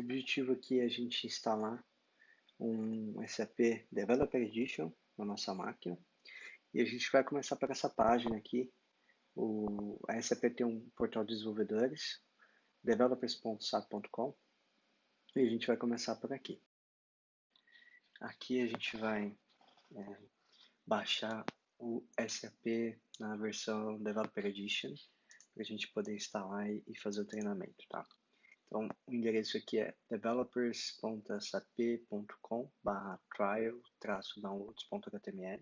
objetivo aqui é a gente instalar um SAP Developer Edition na nossa máquina e a gente vai começar por essa página aqui. A SAP tem um portal de desenvolvedores, developers.sap.com, e a gente vai começar por aqui. Aqui a gente vai baixar o SAP na versão Developer Edition para a gente poder instalar e fazer o treinamento, tá? Então, o endereço aqui é developers.sap.com/trial-downloads.html. A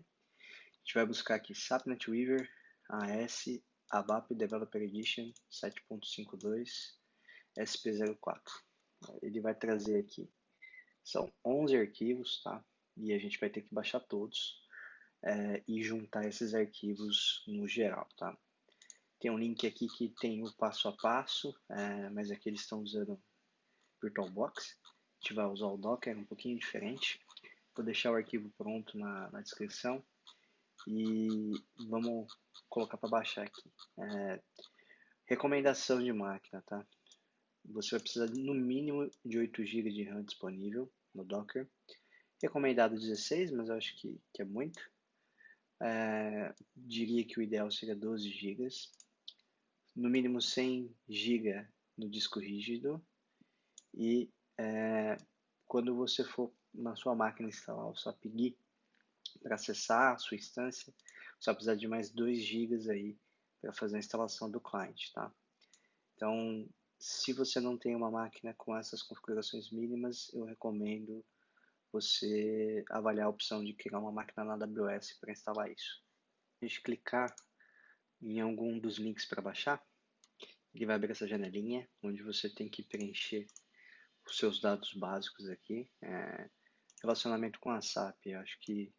gente vai buscar aqui SAP NetWeaver AS ABAP Developer Edition 7.52 SP04. Ele vai trazer aqui, são 11 arquivos, tá? E a gente vai ter que baixar todos e juntar esses arquivos no geral, tá? Tem um link aqui que tem o passo a passo, mas aqui eles estão usando VirtualBox. A gente vai usar o Docker, um pouquinho diferente. Vou deixar o arquivo pronto na descrição e vamos colocar para baixar aqui. Recomendação de máquina, tá? Você vai precisar no mínimo de 8 GB de RAM disponível no Docker. Recomendado 16, mas eu acho que é muito. Diria que o ideal seria 12 GB. No mínimo 100 GB no disco rígido. E quando você for na sua máquina instalar o SAP-GUI para acessar a sua instância, você vai precisar de mais 2 GB aí para fazer a instalação do cliente, tá? Então, se você não tem uma máquina com essas configurações mínimas, eu recomendo você avaliar a opção de criar uma máquina na AWS para instalar isso. A gente clicar em algum dos links para baixar, ele vai abrir essa janelinha, onde você tem que preencher os seus dados básicos aqui. Relacionamento com a SAP, eu acho que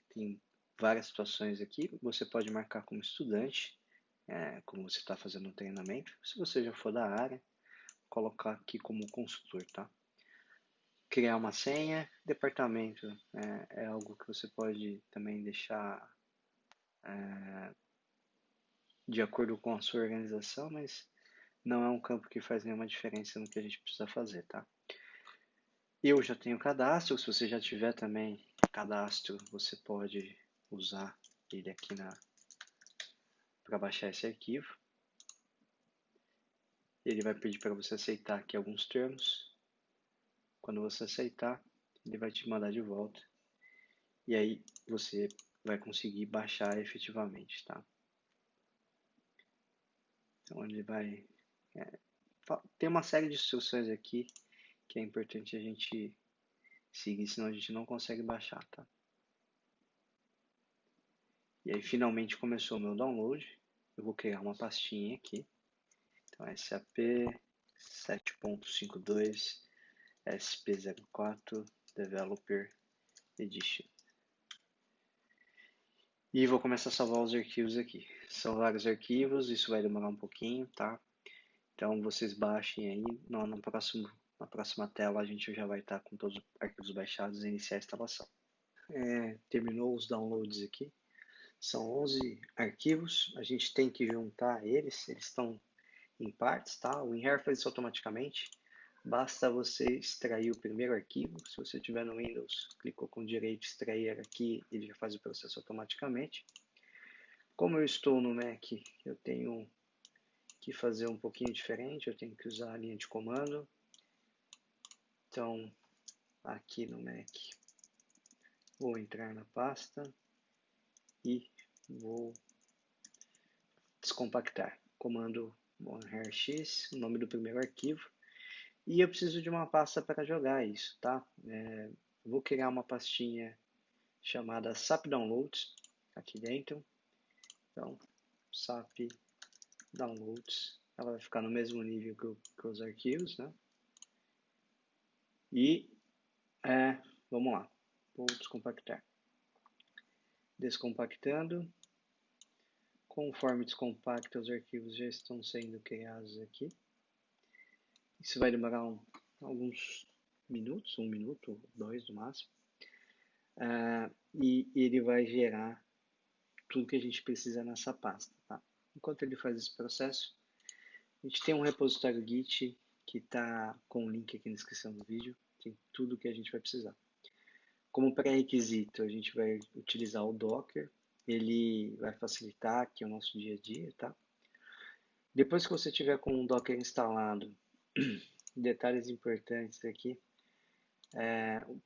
tem várias situações aqui. Você pode marcar como estudante, como você está fazendo um treinamento. Se você já for da área, colocar aqui como consultor, tá? Criar uma senha. Departamento é algo que você pode também deixar de acordo com a sua organização, mas não é um campo que faz nenhuma diferença no que a gente precisa fazer, tá? Eu já tenho cadastro. Se você já tiver também cadastro, você pode usar ele aqui para baixar esse arquivo. Ele vai pedir para você aceitar aqui alguns termos. Quando você aceitar, ele vai te mandar de volta. E aí você vai conseguir baixar efetivamente, tá? Então ele vai... tem uma série de instruções aqui que é importante a gente seguir, senão a gente não consegue baixar, tá? E aí finalmente começou o meu download. Eu vou criar uma pastinha aqui. Então SAP 7.52 SP04 Developer Edition. E vou começar a salvar os arquivos aqui. São vários arquivos, isso vai demorar um pouquinho, tá? Então vocês baixem aí, na próxima tela a gente já vai estar com todos os arquivos baixados e iniciar a instalação. Terminou os downloads aqui. São 11 arquivos, a gente tem que juntar eles estão em partes, tá? O WinRAR faz isso automaticamente. Basta você extrair o primeiro arquivo. Se você tiver no Windows, clicou com direito extrair aqui, ele já faz o processo automaticamente. Como eu estou no Mac, eu tenho que fazer um pouquinho diferente, eu tenho que usar a linha de comando. Então, aqui no Mac, vou entrar na pasta e vou descompactar. Comando -x, o nome do primeiro arquivo. E eu preciso de uma pasta para jogar isso, tá? Vou criar uma pastinha chamada SAP Downloads aqui dentro. Então, SAP Downloads, ela vai ficar no mesmo nível que os arquivos, né? E vamos lá, vou descompactar. Descompactando. Conforme descompacta, os arquivos já estão sendo criados aqui. Isso vai demorar alguns minutos, 1 minuto, 2 no máximo. E ele vai gerar tudo que a gente precisa nessa pasta, tá? Enquanto ele faz esse processo, a gente tem um repositório Git que está com o link aqui na descrição do vídeo. Tem tudo que a gente vai precisar. Como pré-requisito, a gente vai utilizar o Docker. Ele vai facilitar aqui o nosso dia a dia, tá? Depois que você tiver com o Docker instalado, detalhes importantes aqui,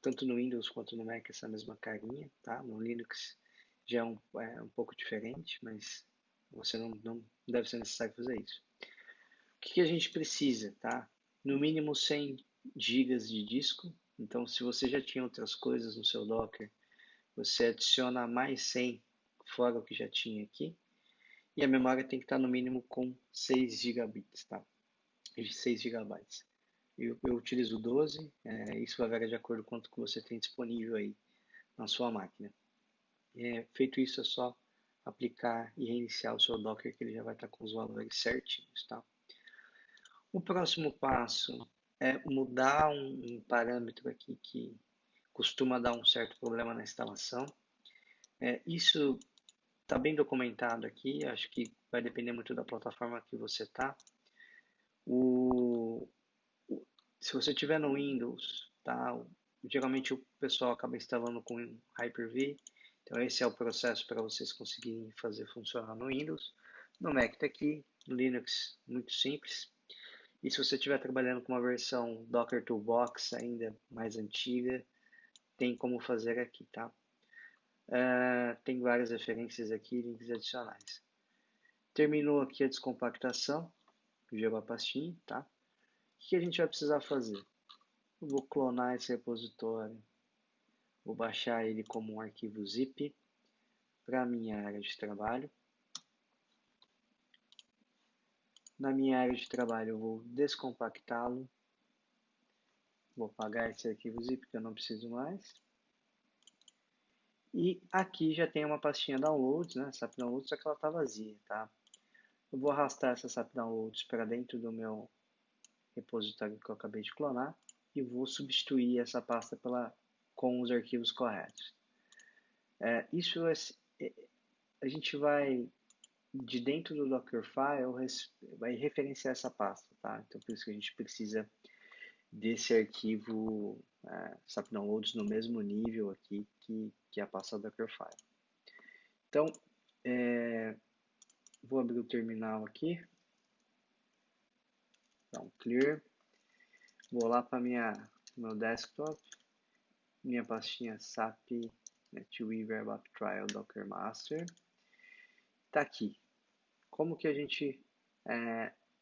tanto no Windows quanto no Mac essa mesma carinha, tá? No Linux já é um pouco diferente, mas você não deve ser necessário fazer isso. O que a gente precisa, tá? No mínimo 100 gigas de disco. Então, se você já tinha outras coisas no seu Docker, você adiciona mais 100 fora o que já tinha aqui. E a memória tem que estar no mínimo com 6 gigabits, tá? 6 gigabytes. Eu utilizo 12, isso vai variar de acordo com quanto que você tem disponível aí na sua máquina. Feito isso, é só aplicar e reiniciar o seu Docker, que ele já vai estar com os valores certinhos, tá? O próximo passo é mudar um parâmetro aqui que costuma dar um certo problema na instalação. Isso está bem documentado aqui, acho que vai depender muito da plataforma que você está. Se você tiver no Windows, tá? Geralmente o pessoal acaba instalando com Hyper-V, então esse é o processo para vocês conseguirem fazer funcionar no Windows. No Mac está aqui, no Linux, muito simples. E se você estiver trabalhando com uma versão Docker Toolbox ainda mais antiga, tem como fazer aqui, tá? Tem várias referências aqui, links adicionais. Terminou aqui a descompactação, gerou a pastinha, tá? O que a gente vai precisar fazer? Eu vou clonar esse repositório, vou baixar ele como um arquivo zip para a minha área de trabalho. Na minha área de trabalho eu vou descompactá-lo, vou apagar esse arquivo zip que eu não preciso mais. E aqui já tem uma pastinha downloads, né? SAP downloads, só que ela está vazia, tá? Eu vou arrastar essa SAP downloads para dentro do meu repositório que eu acabei de clonar e vou substituir essa pasta com os arquivos corretos. A gente vai de dentro do Dockerfile vai referenciar essa pasta, tá? Então por isso que a gente precisa desse arquivo SAP Downloads no mesmo nível aqui que a pasta Dockerfile. Então vou abrir o terminal aqui, dar um clear, vou lá para meu desktop, minha pastinha SAP NetWeaver ABAP Trial Docker Master, está aqui. Como que a gente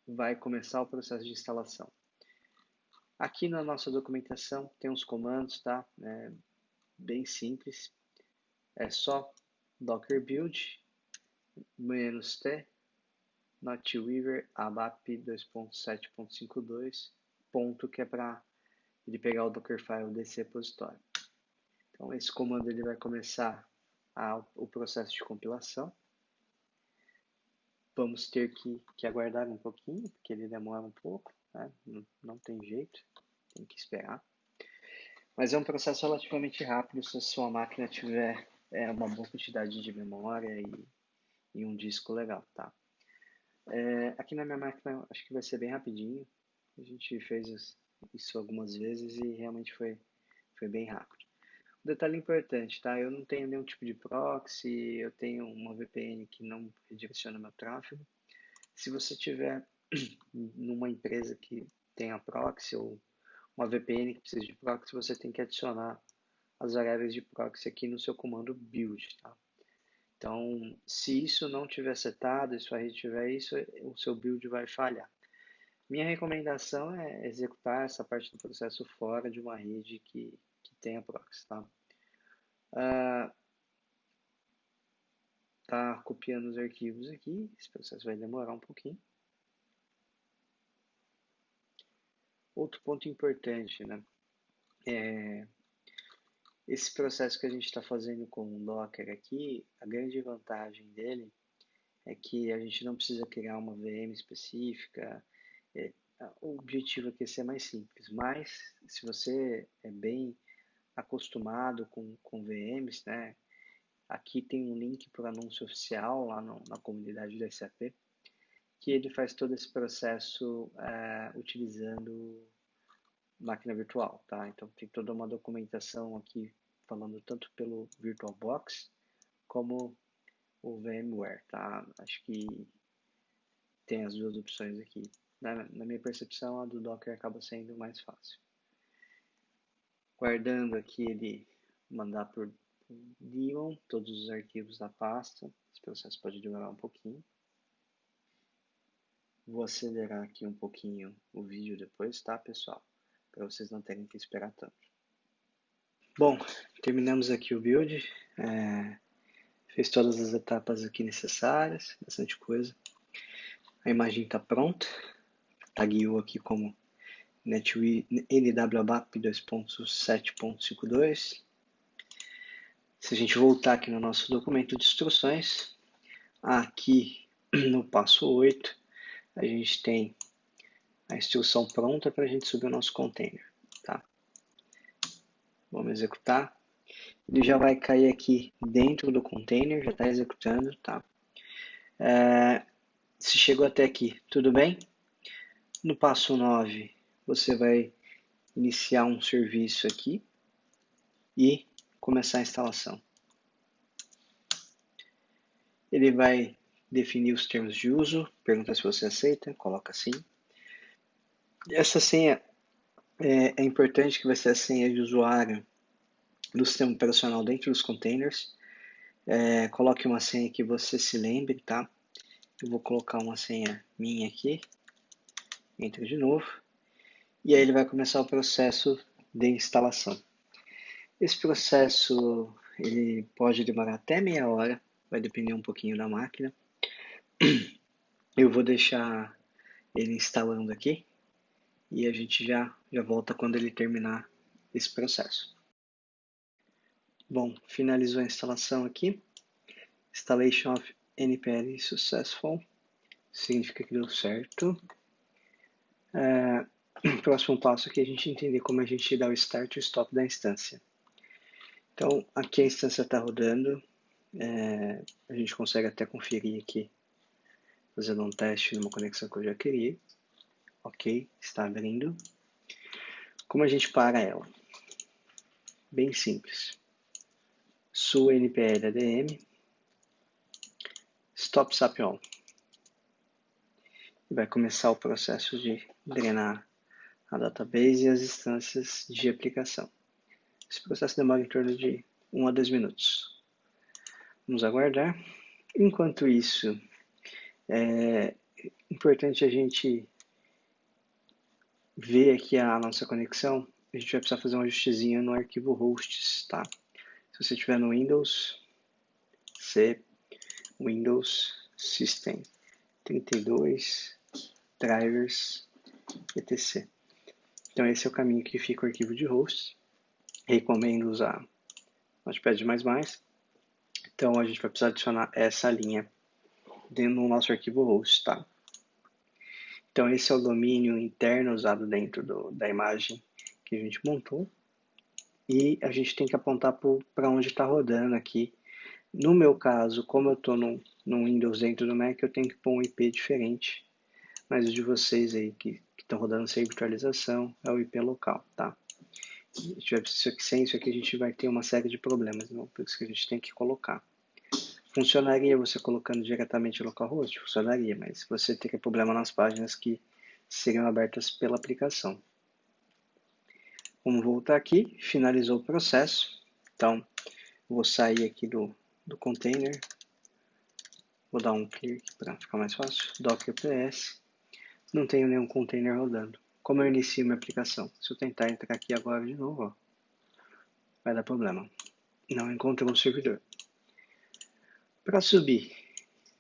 vai começar o processo de instalação? Aqui na nossa documentação tem uns comandos, tá? Bem simples. É só docker build -t NetWeaver ABAP 2.7.52 ponto, que é para ele pegar o Dockerfile desse repositório. Então esse comando ele vai começar o processo de compilação. Vamos ter que aguardar um pouquinho, porque ele demora um pouco, né? Não tem jeito, tem que esperar. Mas é um processo relativamente rápido se a sua máquina tiver uma boa quantidade de memória e um disco legal, tá? Aqui na minha máquina acho que vai ser bem rapidinho. A gente fez isso algumas vezes e realmente foi bem rápido. Um detalhe importante, tá? Eu não tenho nenhum tipo de proxy, eu tenho uma VPN que não redireciona meu tráfego. Se você tiver numa empresa que tenha proxy ou uma VPN que precisa de proxy, você tem que adicionar as variáveis de proxy aqui no seu comando build, tá? Então, se isso não tiver setado, se a rede tiver isso, o seu build vai falhar. Minha recomendação é executar essa parte do processo fora de uma rede que tenha proxy, tá? Tá copiando os arquivos aqui, esse processo vai demorar um pouquinho. Outro ponto importante, né? Esse processo que a gente está fazendo com o Docker aqui, a grande vantagem dele é que a gente não precisa criar uma VM específica. O objetivo aqui é ser mais simples, mas se você é bem acostumado com VMs, né? Aqui tem um link para o anúncio oficial lá na comunidade da SAP, que ele faz todo esse processo utilizando máquina virtual, tá? Então tem toda uma documentação aqui falando tanto pelo VirtualBox como o VMware, tá? Acho que tem as duas opções aqui. Na minha percepção, a do Docker acaba sendo mais fácil. Guardando aqui ele mandar por Daemon todos os arquivos da pasta. Esse processo pode demorar um pouquinho. Vou acelerar aqui um pouquinho o vídeo depois, tá, pessoal? Para vocês não terem que esperar tanto. Bom, terminamos aqui o build. Fez todas as etapas aqui necessárias, bastante coisa. A imagem está pronta. Tagueou aqui como NWABAP 2.7.52. Se a gente voltar aqui no nosso documento de instruções, aqui no passo 8, a gente tem a instrução pronta para a gente subir o nosso container. Tá? Vamos executar. Ele já vai cair aqui dentro do container, já está executando. Tá? Se chegou até aqui, tudo bem? No passo 9, você vai iniciar um serviço aqui e começar a instalação. Ele vai definir os termos de uso, pergunta se você aceita, coloca sim. Essa senha é importante, que vai ser a senha de usuário do sistema operacional dentro dos containers. Coloque uma senha que você se lembre, tá? Eu vou colocar uma senha minha aqui. Entra de novo. E aí ele vai começar o processo de instalação. Esse processo ele pode demorar até meia hora, vai depender um pouquinho da máquina. Eu vou deixar ele instalando aqui e a gente já volta quando ele terminar esse processo. Bom, finalizou a instalação aqui. Installation of NPL successful. Significa que deu certo. O próximo passo aqui é a gente entender como a gente dá o start e o stop da instância. Então, aqui a instância está rodando. A gente consegue até conferir aqui, fazendo um teste numa conexão que eu já criei. Ok, está abrindo. Como a gente para ela? Bem simples. Sua NPL ADM, stop SAP on. E vai começar o processo de drenar a database e as instâncias de aplicação. Esse processo demora em torno de 1 a 2 minutos. Vamos aguardar. Enquanto isso, é importante a gente ver aqui a nossa conexão. A gente vai precisar fazer um ajustezinho no arquivo hosts, tá? Se você estiver no Windows, C, Windows System 32, drivers, etc. Então esse é o caminho que fica o arquivo de hosts. Recomendo usar Notepad++. Então a gente vai precisar adicionar essa linha dentro do nosso arquivo host, tá? Então esse é o domínio interno usado dentro da imagem que a gente montou. E a gente tem que apontar para onde está rodando aqui. No meu caso, como eu estou no Windows dentro do Mac, eu tenho que pôr um IP diferente. Mas o de vocês aí que estão rodando sem virtualização é o IP local, tá? Sem isso aqui a gente vai ter uma série de problemas, não? Por isso que a gente tem que colocar. Funcionaria você colocando diretamente localhost? Funcionaria, mas você teria problema nas páginas que seriam abertas pela aplicação. Vamos voltar aqui, finalizou o processo. Então, vou sair aqui do container. Vou dar um clear aqui para ficar mais fácil. Docker PS. Não tenho nenhum container rodando. Como eu inicio minha aplicação? Se eu tentar entrar aqui agora de novo, ó, vai dar problema. Não encontrou um servidor. Para subir,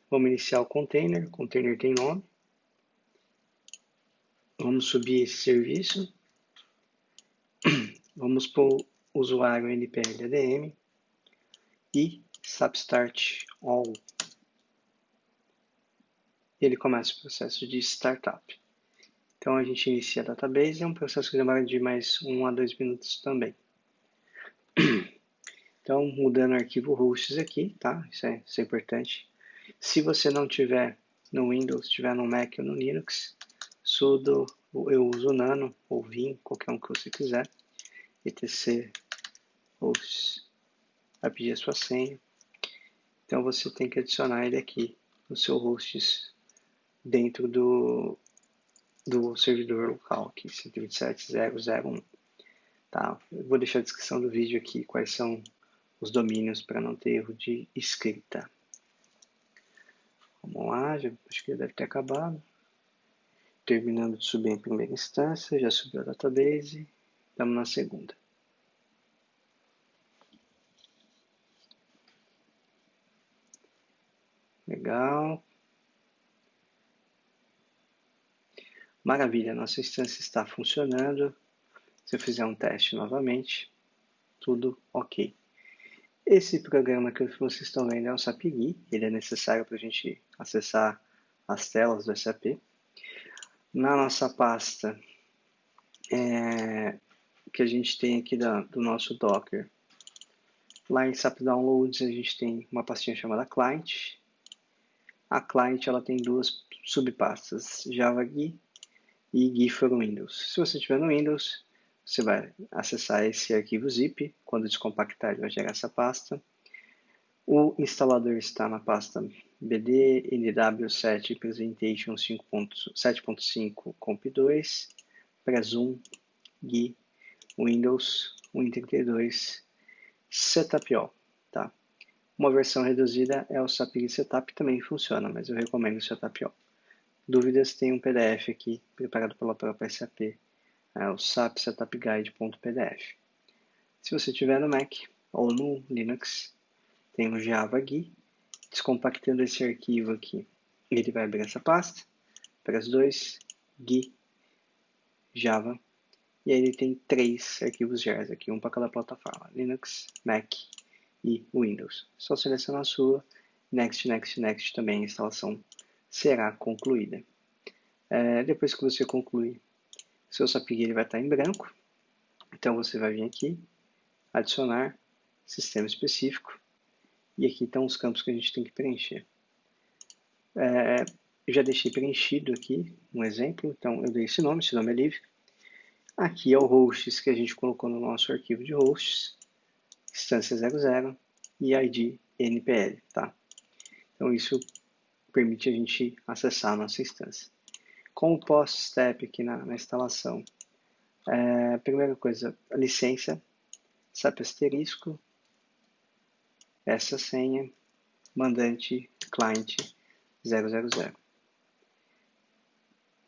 vamos iniciar o container. O container tem nome. Vamos subir esse serviço. Vamos pôr o usuário NPL ADM e SAP Start All. E ele começa o processo de startup. Então a gente inicia a database, é um processo que demora de mais 1 a 2 minutos também. Então, mudando o arquivo hosts aqui, tá? Isso é importante. Se você não tiver no Windows, se tiver no Mac ou no Linux, sudo, eu uso nano ou vim, qualquer um que você quiser, etc hosts, vai pedir a sua senha. Então você tem que adicionar ele aqui no seu hosts dentro do servidor local, aqui 127.0.0.1. Tá? Eu vou deixar a descrição do vídeo aqui quais são os domínios para não ter erro de escrita. Vamos lá, acho que já deve ter acabado. Terminando de subir a primeira instância, já subiu a database, estamos na segunda. Legal. Maravilha, nossa instância está funcionando. Se eu fizer um teste novamente, tudo ok. Esse programa que vocês estão vendo é o SAPGUI, ele é necessário para a gente acessar as telas do SAP. Na nossa pasta que a gente tem aqui do nosso Docker, lá em SAP Downloads a gente tem uma pastinha chamada Client. A Client ela tem duas subpastas, Java GUI e GUI for Windows. Se você estiver no Windows, você vai acessar esse arquivo zip, quando descompactar ele vai gerar essa pasta. O instalador está na pasta bd nw7 presentation 7.5 comp2 presume GUI Windows Win32 setup.o, tá? Uma versão reduzida é o SAPGUI Setup, também funciona, mas eu recomendo o setup.o. Dúvidas, tem um PDF aqui preparado pela própria SAP, é o SAP Setup Guide.pdf. Se você tiver no Mac ou no Linux, tem o Java GUI. Descompactando esse arquivo aqui, ele vai abrir essa pasta, PRES2, GUI, Java, e aí ele tem 3 arquivos JARs aqui, um para cada plataforma, Linux, Mac e Windows. Só selecionar a sua, Next, Next, Next, também a instalação será concluída. Depois que você concluir, seu SAPGUI ele vai estar em branco, então você vai vir aqui, adicionar sistema específico, e aqui estão os campos que a gente tem que preencher. Eu já deixei preenchido aqui um exemplo, então eu dei esse nome é livre. Aqui é o hosts que a gente colocou no nosso arquivo de hosts, instância 00 e ID NPL, tá? Então isso permite a gente acessar a nossa instância. Com o post-step aqui na instalação, primeira coisa, a licença, SAP asterisco, essa senha, mandante, client 000.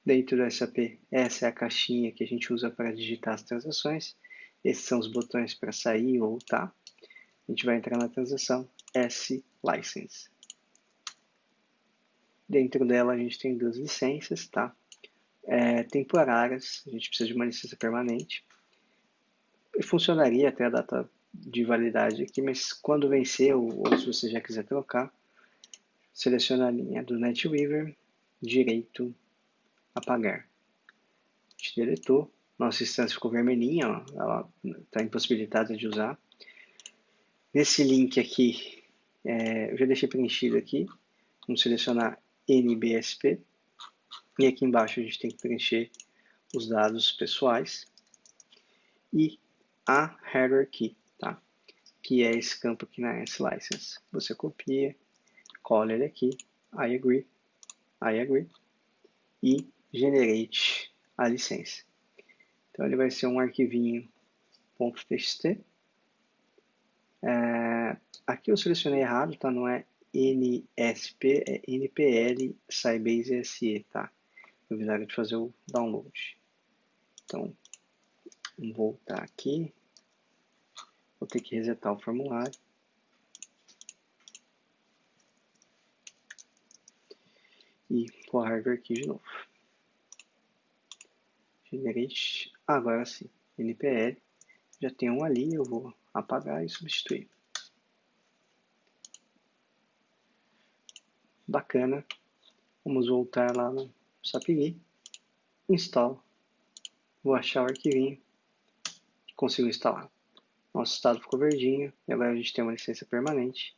Dentro do SAP, essa é a caixinha que a gente usa para digitar as transações. Esses são os botões para sair ou voltar. A gente vai entrar na transação S-License. Dentro dela a gente tem 2 licenças, tá? Temporárias, a gente precisa de uma licença permanente. E funcionaria até a data de validade aqui, mas quando vencer ou se você já quiser trocar, seleciona a linha do NetWeaver, direito, apagar. A gente deletou, nossa instância ficou vermelhinha, ó, ela está impossibilitada de usar. Nesse link aqui, eu já deixei preenchido aqui, vamos selecionar NBSP, e aqui embaixo a gente tem que preencher os dados pessoais e a hardware key, tá? Que é esse campo aqui na S-License. Você copia, cola ele aqui, I agree, e generate a licença. Então ele vai ser um arquivinho .txt. Aqui eu selecionei errado, tá? Não é NSP, é NPL Sybase SE, tá? Eu avisaram de fazer o download. Então, vamos voltar aqui. Vou ter que resetar o formulário. E pôr hardware aqui de novo. Generate. Agora sim. NPL. Já tem um ali, eu vou apagar e substituir. Bacana. Vamos voltar lá no SAPGUI. Install. Vou achar o arquivinho. Consigo instalar. Nosso estado ficou verdinho. E agora a gente tem uma licença permanente.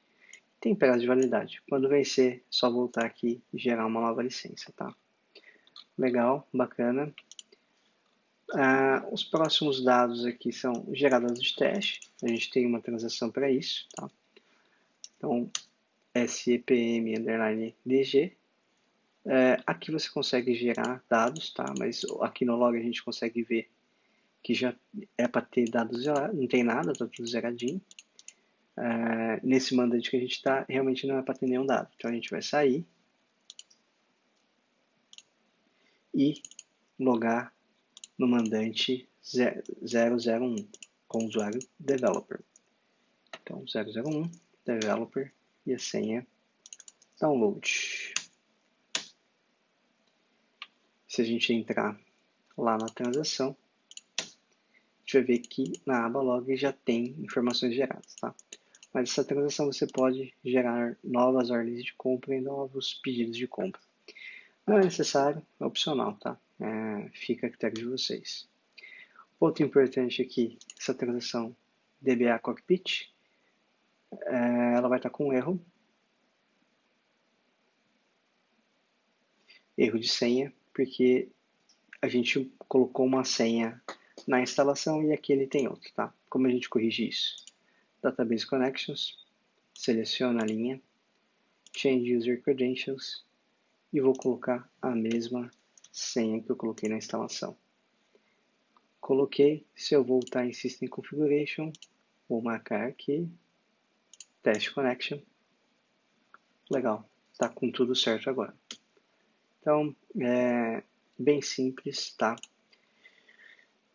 tem prazo de validade. Quando vencer, é só voltar aqui e gerar uma nova licença, tá? Legal, bacana. Os próximos dados aqui são gerados de teste. A gente tem uma transação para isso, tá? Então, SEPM_DG. Aqui você consegue gerar dados, tá? Mas aqui no log a gente consegue ver que já é para ter dados zerados, não tem nada, tá tudo zeradinho. Nesse mandante que a gente está, realmente não é para ter nenhum dado. Então a gente vai sair e logar no mandante 001 com o usuário developer. Então 001 developer e a senha download. Se a gente entrar lá na transação, a gente vai ver que na aba log já tem informações geradas, tá? Mas essa transação você pode gerar novas ordens de compra e novos pedidos de compra. Não é necessário, é opcional, tá? Fica a critério de vocês. Outro importante aqui, essa transação DBA Cockpit, ela vai estar com erro de senha, porque a gente colocou uma senha na instalação e aqui ele tem outro, tá? Como a gente corrige isso? Database Connections, seleciona a linha, Change User Credentials e vou colocar a mesma senha que eu coloquei na instalação. Coloquei, se eu voltar em System Configuration, vou marcar aqui, Test Connection. Legal, tá com tudo certo agora. Então, bem simples, tá?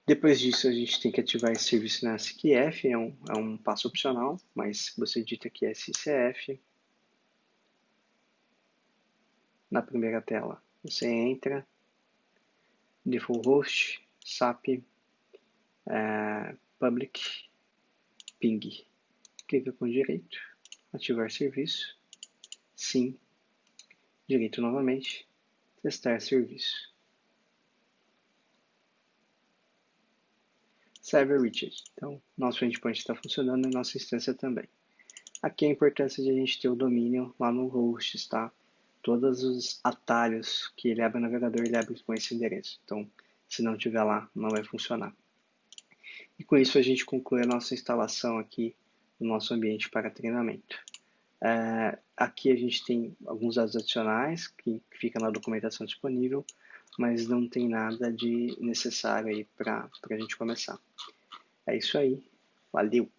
Depois disso, a gente tem que ativar esse serviço na SQF, é um passo opcional, mas você digita aqui SCF. Na primeira tela, você entra, Default Host, SAP, Public, Ping. Clica com direito, ativar serviço, sim, direito novamente, testar serviço. Server Reached. Então, nosso endpoint está funcionando e nossa instância também. Aqui a importância de a gente ter o domínio lá no host, tá? Todos os atalhos que ele abre o navegador, ele abre com esse endereço. Então, se não tiver lá, não vai funcionar. E com isso a gente conclui a nossa instalação aqui no nosso ambiente para treinamento. Aqui a gente tem alguns dados adicionais que fica na documentação disponível, mas não tem nada de necessário aí para a gente começar. É isso aí. Valeu!